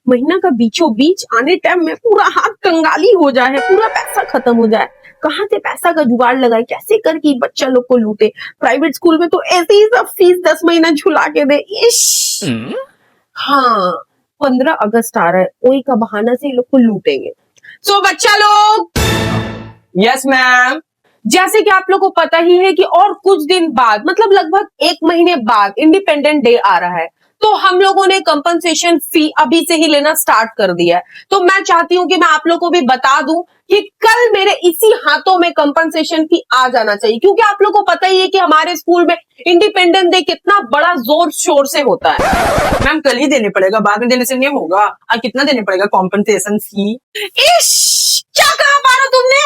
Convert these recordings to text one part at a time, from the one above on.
महीना का बीचों बीच आने टाइम में पूरा हाथ कंगाली हो जाए, पूरा पैसा खत्म हो जाए। कहाँ से पैसा का जुगाड़ लगाए, कैसे करके बच्चा लोग को लूटे। प्राइवेट स्कूल में तो ऐसे ही सब फीस 10 महीना झुला के दे। इश हाँ, 15 अगस्त आ रहा है, वही का बहाना से ये लोग को लूटेंगे। सो बच्चा लोग, यस मैम। जैसे कि आप लोग को पता ही है कि और कुछ दिन बाद, मतलब लगभग 1 महीने बाद इंडिपेंडेंट डे आ रहा है। तो हम लोगों ने कंपनसेशन फी अभी से ही लेना स्टार्ट कर दिया है। तो मैं चाहती हूँ कि मैं आप लोग को भी बता दूं कि कल मेरे इसी हाथों में कंपनसेशन फी आ जाना चाहिए, क्योंकि आप लोग को पता ही है कि हमारे स्कूल में इंडिपेंडेंस डे कितना बड़ा जोर शोर से होता है। मैम कल ही देने पड़ेगा, बाद में देने से नहीं होगा। और कितना देने पड़ेगा कॉम्पनसेशन फी? इश, क्या कहा पारो तुमने?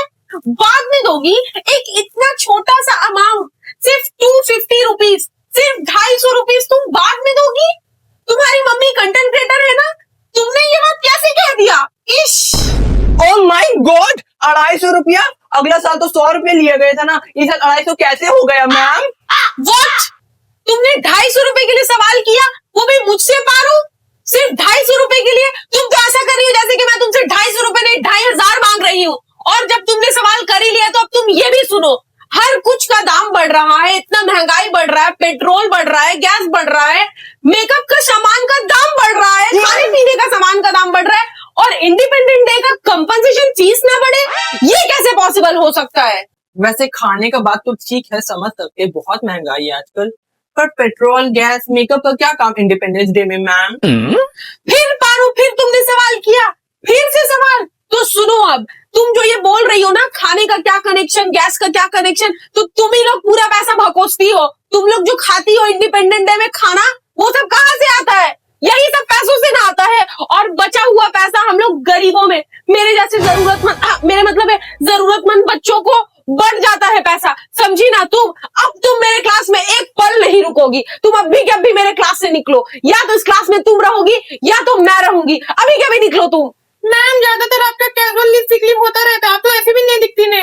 बाद में दोगी? एक इतना छोटा सा अमाउंट, सिर्फ 250 रुपीज, सिर्फ 250 रुपीज तुम बाद में दोगी? तुम्हारी मम्मी कंटेंट क्रिएटर है ना, तुमने ये बात कैसे कह दिया? इश, ओह माय गॉड, 250 रुपया? अगला साल तो 100 रुपये लिए गए था ना, इस साल 250 कैसे हो गया मैम? व्हाट? तुमने 250 रुपए के लिए सवाल किया, वो भी मुझसे पारो? सिर्फ 250 रुपए के लिए? तुम तो ऐसा कर रही हो जैसे कि मैं तुमसे 250 रुपए नहीं 2500 मांग रही हूँ। और जब तुमने सवाल कर ही लिया तो अब तुम ये भी सुनो, हर कुछ का दाम बढ़ रहा है, इतना महंगाई बढ़ रहा है, पेट्रोल बढ़ रहा है, गैस बढ़ रहा है, मेकअप का सामान का दाम बढ़ रहा है, खाने पीने का सामान का दाम बढ़ रहा है, और इंडिपेंडेंट डे का कंपनसेशन फीस ना बढ़े, ये कैसे पॉसिबल हो सकता है? वैसे खाने का बात तो ठीक है, समझ सकते, बहुत महंगाई है आजकल, पर पेट्रोल गैस मेकअप का क्या काम इंडिपेंडेंस डे में मैम? फिर पारो, फिर तुमने सवाल किया, फिर से सवाल। तो सुनो, अब तुम जो ये बोल रही हो ना, खाने का क्या कनेक्शन, गैस का क्या कनेक्शन, तो तुम ही लोग पूरा पैसा भकोसती हो। तुम लोग जो खाती हो इंडिपेंडेंट डे में खाना, वो सब कहाँ से आता है? यही सब पैसों से ना आता है। और बचा हुआ पैसा हम लोग गरीबों में, मेरे जैसे जरूरतमंद, मेरा मतलब है जरूरतमंद बच्चों को बढ़ जाता है पैसा, समझी ना तुम? अब तुम मेरे क्लास में एक पल नहीं रुकोगी, तुम अभी के अभी मेरे क्लास से निकलो। या तो इस क्लास में तुम रहोगी या तो मैं रहूंगी, अभी के अभी निकलो तुम। मैम ज्यादातर आपका कैजुअल लिप सिक लिप होता रहता है, आप तो ऐसे भी नहीं दिखती ने।